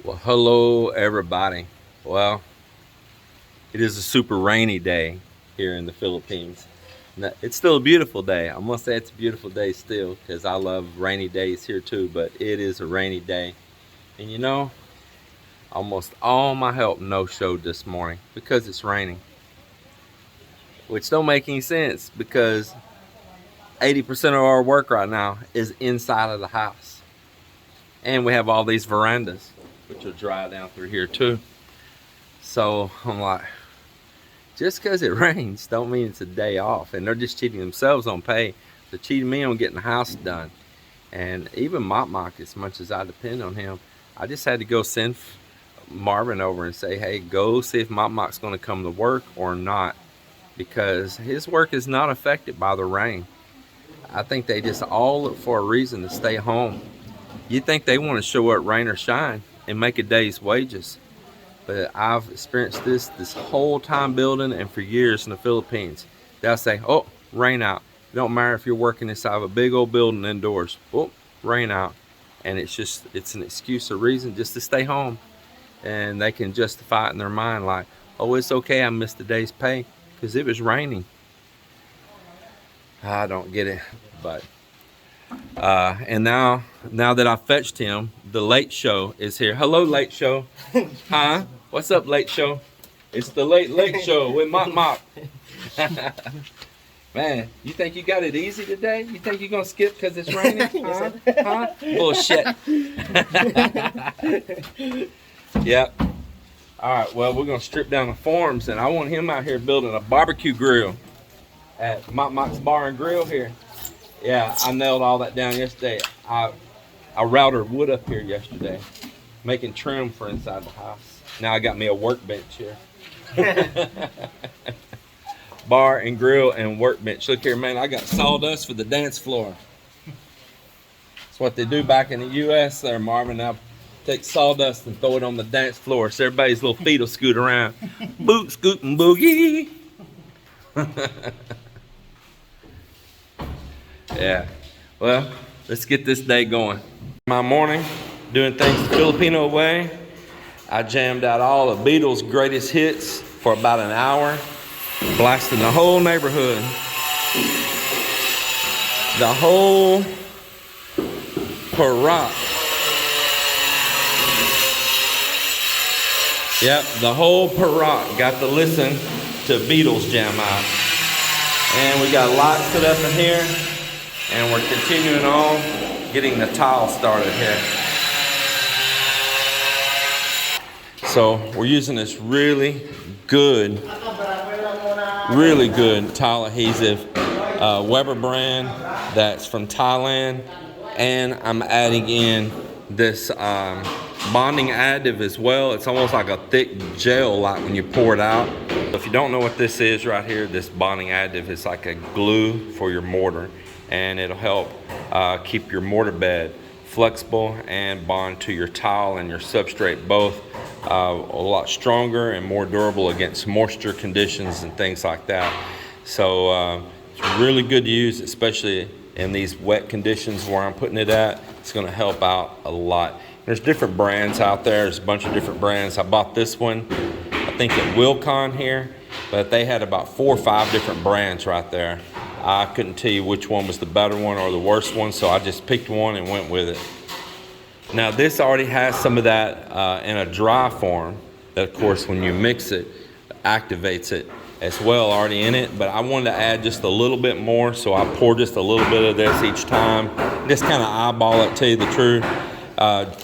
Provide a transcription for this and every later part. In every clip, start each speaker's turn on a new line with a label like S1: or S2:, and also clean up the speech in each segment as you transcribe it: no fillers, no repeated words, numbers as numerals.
S1: Well, hello everybody. Well, it is a super rainy day here in the Philippines. Now, it's still a beautiful day. I must say it's a beautiful day still because I love rainy days here too, but it is a rainy day. And you know, almost all my help no-showed this morning because it's raining. Which don't make any sense because 80% of our work right now is inside of the house. And we have all these verandas, which will dry down through here too. So I'm like, just because it rains don't mean it's a day off. And they're just cheating themselves on pay. They're cheating me on getting the house done. And even Mop, as much as I depend on him, I just had to go send Marvin over and say, hey, go see if Mop's going to come to work or not. Because his work is not affected by the rain. I think they just all look for a reason to stay home. You think they want to show up rain or shine and make a day's wages. But I've experienced this whole time building and for years in the Philippines. They'll say, oh, rain out. It don't matter if you're working inside of a big old building indoors. Oh, rain out. And it's an excuse or reason just to stay home. And they can justify it in their mind like, oh, it's okay, I missed a day's pay because it was raining. I don't get it, but and now that I fetched him, the late show is here. Hello, late show. Huh? What's up, late show? It's the late show with Mop. Man, you think you got it easy today? You think you're gonna skip because it's raining? Huh? Bullshit. Yep. All right. Well, we're gonna strip down the forms, and I want him out here building a barbecue grill at Mop's Bar and Grill here. Yeah, I nailed all that down yesterday. I routed wood up here yesterday, making trim for inside the house. Now I got me a workbench here. Bar and grill and workbench. Look here, man, I got sawdust for the dance floor. That's what they do back in the U.S. there, Marvin. Now take sawdust and throw it on the dance floor so everybody's little feet will scoot around. Boot, scoot, and boogie. Yeah, well, let's get this day going. My morning, doing things the Filipino way. I jammed out all of Beatles' greatest hits for about an hour, blasting the whole neighborhood. The whole Parrock. Yep, the whole Parrock got to listen to Beatles jam out. And we got lights set up in here. And we're continuing on getting the tile started here. So we're using this really good tile adhesive Weber brand that's from Thailand. And I'm adding in this bonding additive as well. It's almost like a thick gel like when you pour it out. If you don't know what this is right here, this bonding additive is like a glue for your mortar. And it'll help keep your mortar bed flexible and bond to your tile and your substrate both a lot stronger and more durable against moisture conditions and things like that. So it's really good to use, especially in these wet conditions where I'm putting it at. It's going to help out a lot. There's different brands out there. There's a bunch of different brands. I bought this one, I think at Wilcon here, but they had about 4 or 5 different brands right there. I couldn't tell you which one was the better one or the worst one, so I just picked one and went with it. Now this already has some of that in a dry form that, of course, when you mix it, activates it as well already in it, but I wanted to add just a little bit more, so I pour just a little bit of this each time. Just kind of eyeball it, tell you the truth,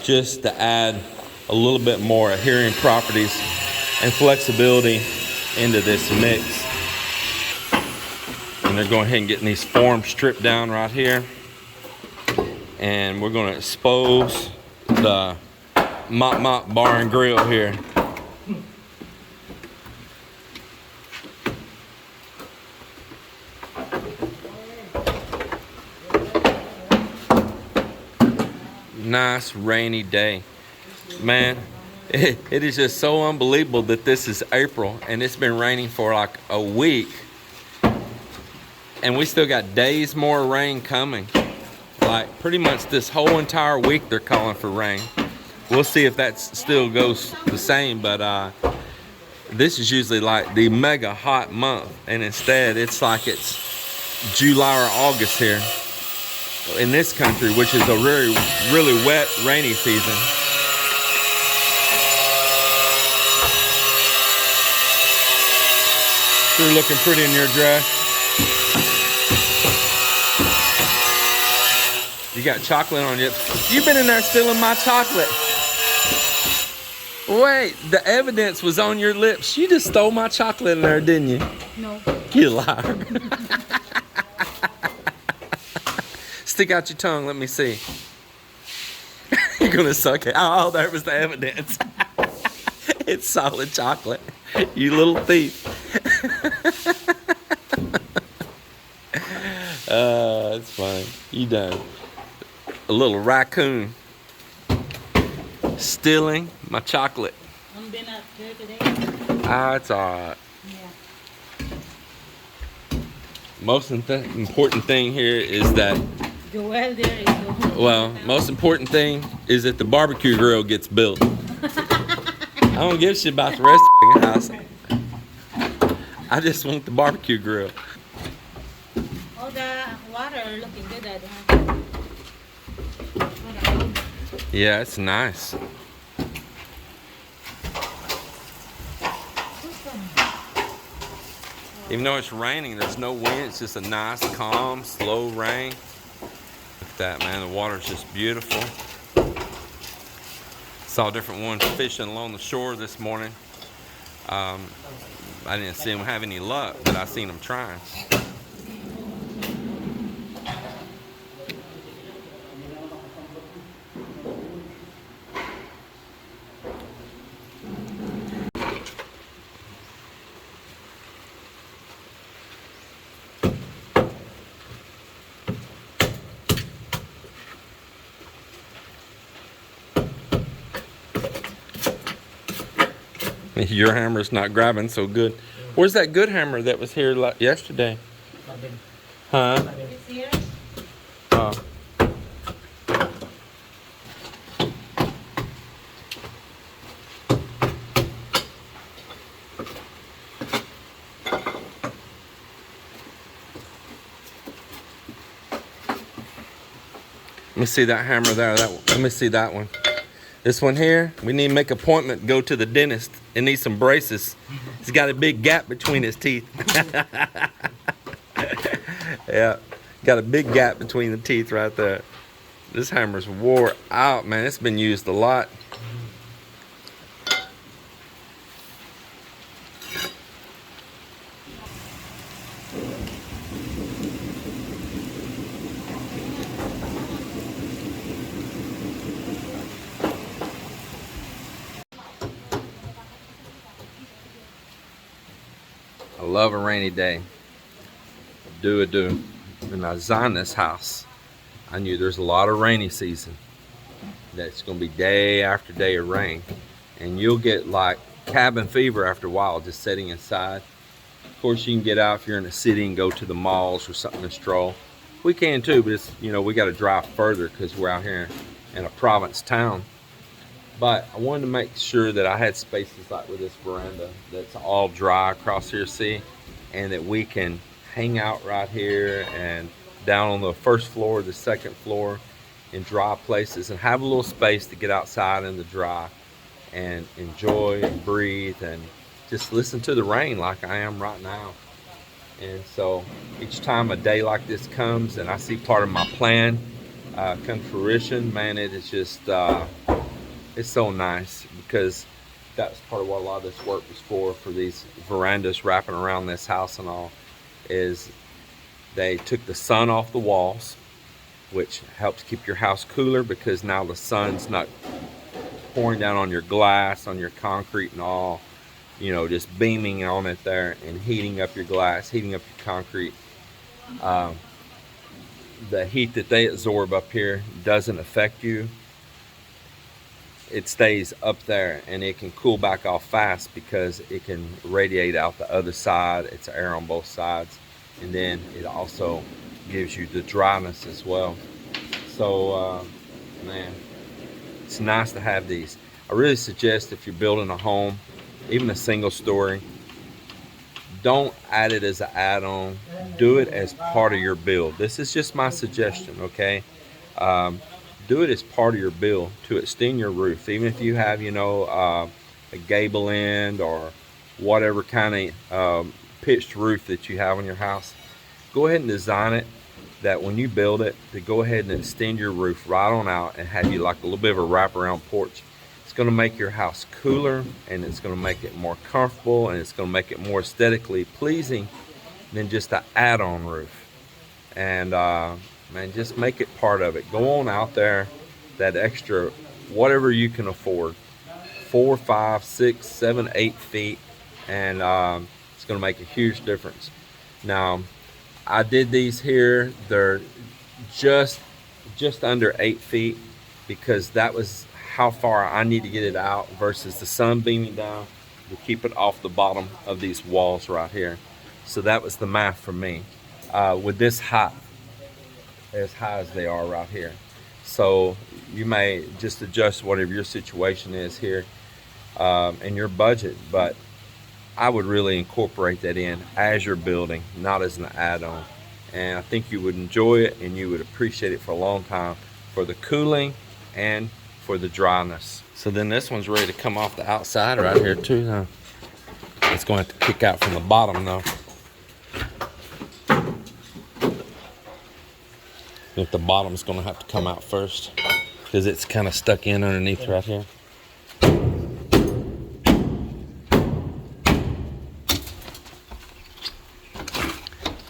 S1: just to add a little bit more adhering properties and flexibility into this mix. And they're going ahead and getting these forms stripped down right here. And we're going to expose the Mop Bar and Grill here. Nice rainy day. Man, it is just so unbelievable that this is April and it's been raining for like a week. And we still got days more rain coming. Like pretty much this whole entire week they're calling for rain. We'll see if that still goes the same, but this is usually like the mega hot month, and instead it's like it's July or August here in this country, which is a really, really wet, rainy season. You're looking pretty in your dress. You got chocolate on you. You've been in there stealing my chocolate. Wait, the evidence was on your lips. You just stole my chocolate in there, didn't you?
S2: No.
S1: You liar. Stick out your tongue, let me see. You're gonna suck it. Oh, there was the evidence. It's solid chocolate. You little thief. That's funny. You done. A little raccoon stealing my chocolate.
S2: I'm been up there today.
S1: It's alright.
S2: Yeah.
S1: Most important thing here is that,
S2: Joel there is the
S1: well, most important thing is that the barbecue grill gets built. I don't give a shit about the rest of the house. I just want the barbecue grill.
S2: Oh, the water looking good at home.
S1: Yeah, it's nice. Even though it's raining, there's no wind. It's just a nice, calm, slow rain. Look at that, man. The water's just beautiful. Saw different ones fishing along the shore this morning. I didn't see them have any luck, but I seen them trying. Your hammer's not grabbing so good. Where's that good hammer that was here yesterday? Huh?
S2: It's here.
S1: Let me see that hammer there. Let me see that one. This one here, we need to make an appointment, go to the dentist. It needs some braces. He's got a big gap between his teeth. Yeah, got a big gap between the teeth right there. This hammer's wore out, man. It's been used a lot. I love a rainy day. Do. When I designed this house, I knew there's a lot of rainy season. That's going to be day after day of rain. And you'll get like cabin fever after a while just sitting inside. Of course, you can get out if you're in a city and go to the malls or something and stroll. We can too, but it's, you know, we got to drive further because we're out here in a province town. But I wanted to make sure that I had spaces like with this veranda that's all dry across here, see, and that we can hang out right here and down on the first floor, the second floor, in dry places, and have a little space to get outside in the dry and enjoy and breathe and just listen to the rain like I am right now. And so each time a day like this comes and I see part of my plan come to fruition, man, it is just it's so nice, because that's part of what a lot of this work was for these verandas wrapping around this house and all, is they took the sun off the walls, which helps keep your house cooler, because now the sun's not pouring down on your glass, on your concrete and all, you know, just beaming on it there and heating up your glass, heating up your concrete. The heat that they absorb up here doesn't affect you. It stays up there and it can cool back off fast because it can radiate out the other side. It's air on both sides, and then it also gives you the dryness as well. So man, it's nice to have these. I really suggest if you're building a home, even a single story, don't add it as an add-on. Do it as part of your build. This is just my suggestion, okay? Do it as part of your build to extend your roof. Even if you have, you know, a gable end or whatever kind of pitched roof that you have on your house, go ahead and design it that when you build it, to go ahead and extend your roof right on out and have you like a little bit of a wraparound porch. It's going to make your house cooler, and it's going to make it more comfortable, and it's going to make it more aesthetically pleasing than just an add-on roof. And man, just make it part of it. Go on out there, that extra, whatever you can afford, 4, 5, 6, 7, 8 feet, and it's going to make a huge difference. Now, I did these here. They're just under 8 feet because that was how far I need to get it out versus the sun beaming down to keep it off the bottom of these walls right here. So that was the math for me. With this height, as high as they are right here. So you may just adjust whatever your situation is here and your budget, but I would really incorporate that in as you're building, not as an add-on. And I think you would enjoy it and you would appreciate it for a long time for the cooling and for the dryness. So then this one's ready to come off the outside right here too. It's going to have to kick out from the bottom though. I think the bottom's going to have to come out first because it's kind of stuck in underneath right here.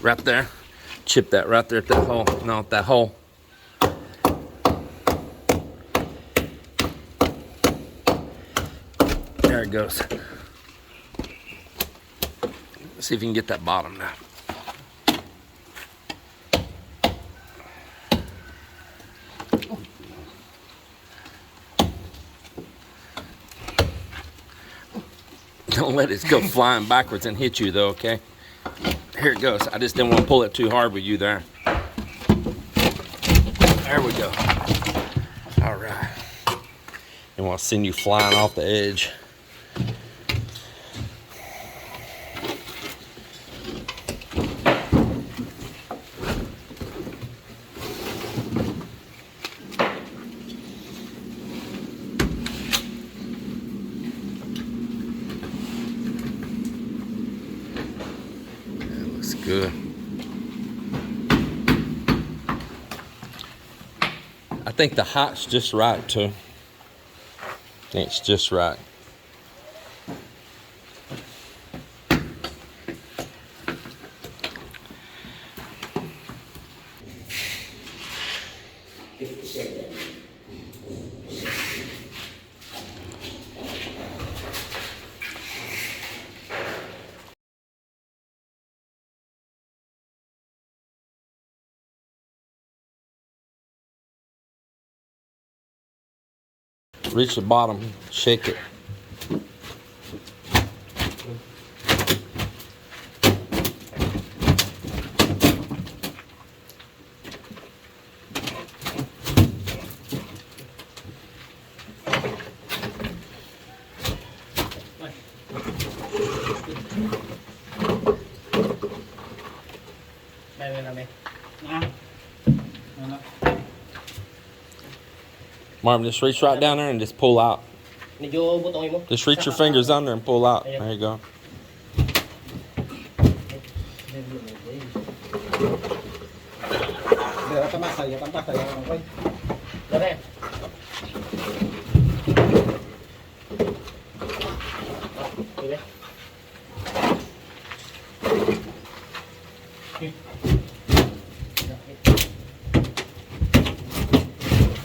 S1: Right there. Chip that right there at that hole. No, at that hole. There it goes. Let's see if you can get that bottom now. Don't let it go flying backwards and hit you though, okay? Here it goes. I just didn't want to pull it too hard with you there. There we go. All right. And want to send you flying off the edge. Good. I think the height's just right too. I think it's just right. Reach the bottom, shake it. Marvin, just reach right down there and just pull out. Just reach your fingers under and pull out. There you go.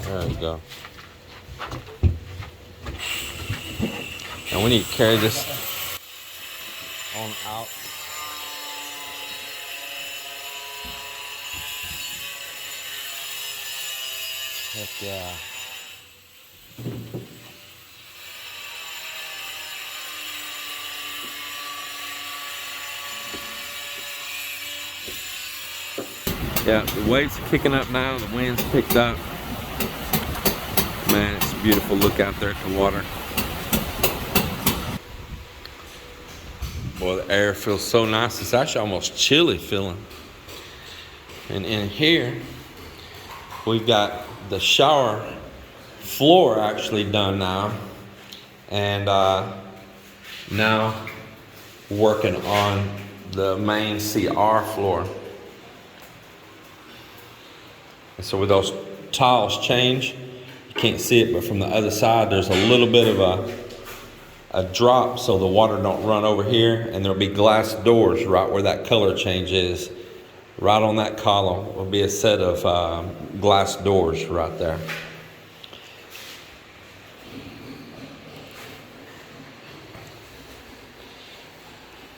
S1: There you go. And we need to carry this on out. Heck yeah. Yeah, the waves are kicking up now, the wind's picked up. Man, it's Beautiful look out there at the water. Boy, the air feels so nice. It's actually almost chilly feeling. And in here, we've got the shower floor actually done now. And now working on the main CR floor. And so with those tiles change, you can't see it, but from the other side, there's a little bit of a drop so the water don't run over here, and there'll be glass doors right where that color change is. Right on that column will be a set of glass doors right there.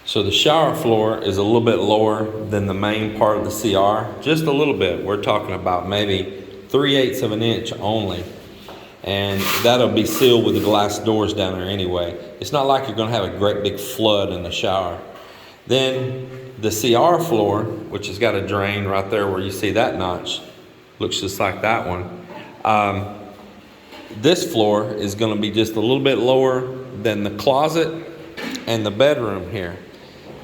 S1: So the shower floor is a little bit lower than the main part of the CR, just a little bit. We're talking about maybe 3/8 of an inch only. And that'll be sealed with the glass doors down there anyway. It's not like you're gonna have a great big flood in the shower. Then the CR floor, which has got a drain right there where you see that notch, looks just like that one. This floor is gonna be just a little bit lower than the closet and the bedroom here.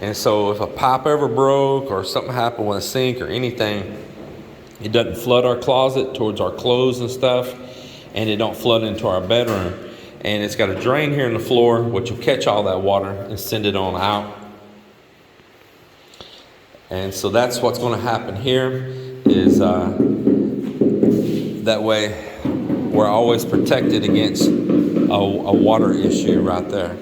S1: And so if a pipe ever broke or something happened with a sink or anything, it doesn't flood our closet towards our clothes and stuff, and it don't flood into our bedroom. And it's got a drain here in the floor, which will catch all that water and send it on out. And so that's what's going to happen here is that way we're always protected against a water issue right there.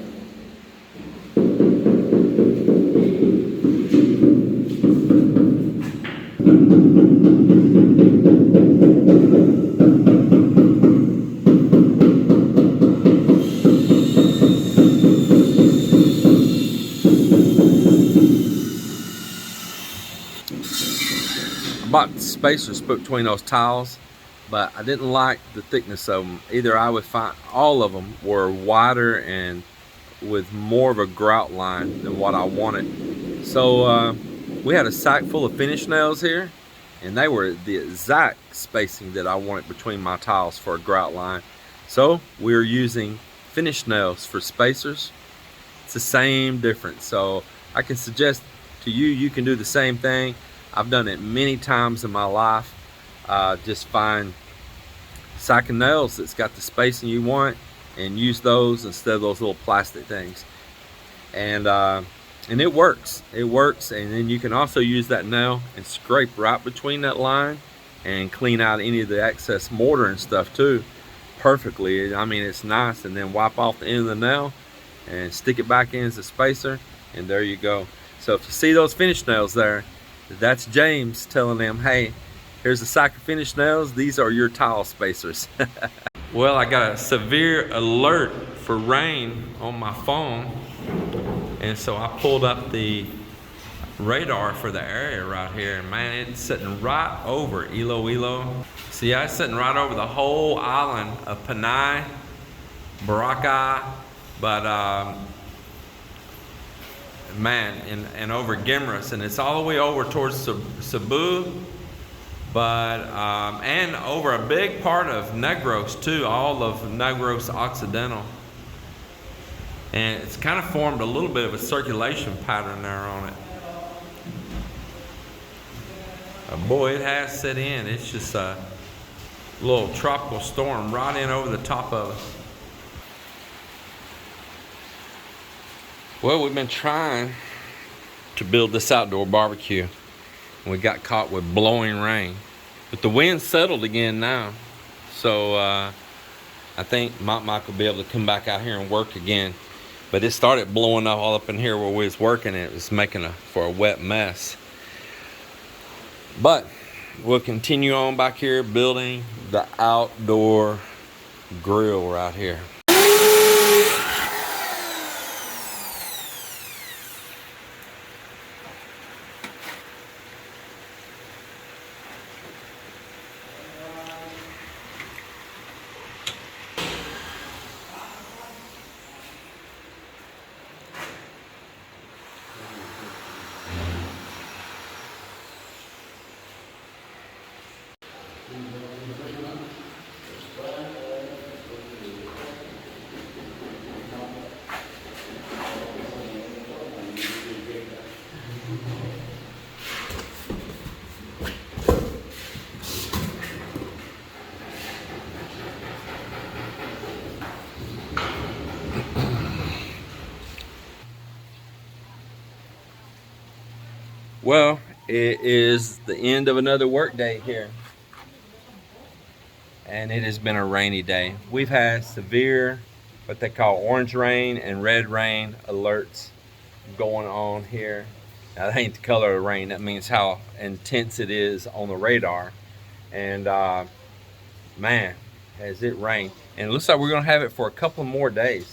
S1: I bought spacers put between those tiles, but I didn't like the thickness of them. Either I would find all of them were wider and with more of a grout line than what I wanted. So we had a sack full of finish nails here, and they were the exact spacing that I wanted between my tiles for a grout line. So we're using finish nails for spacers. It's the same difference. So I can suggest to you, you can do the same thing. I've done it many times in my life. Just find sack of nails that's got the spacing you want and use those instead of those little plastic things. And it works. It works. And then you can also use that nail and scrape right between that line and clean out any of the excess mortar and stuff too perfectly. I mean, it's nice. And then wipe off the end of the nail and stick it back in as a spacer, and there you go. So if you see those finish nails there, that's James telling them, hey, here's a sack of finish nails. These are your tile spacers. Well, I got a severe alert for rain on my phone. And so I pulled up the radar for the area right here. And man, it's sitting right over Iloilo. See, it's sitting right over the whole island of Panay, Boracay, but man, and over Guimaras, and it's all the way over towards Cebu, but and over a big part of Negros too, all of Negros Occidental, and it's kind of formed a little bit of a circulation pattern there on it. Boy, it has set in. It's just a little tropical storm right in over the top of us. Well, we've been trying to build this outdoor barbecue, and we got caught with blowing rain. But the wind settled again now. So I think Mike will be able to come back out here and work again. But it started blowing up all up in here where we was working. It was making for a wet mess. But we'll continue on back here building the outdoor grill right here. Well, it is the end of another work day here. And it has been a rainy day. We've had severe, what they call orange rain and red rain alerts going on here. Now, that ain't the color of the rain. That means how intense it is on the radar. And man, has it rained. And it looks like we're going to have it for a couple more days.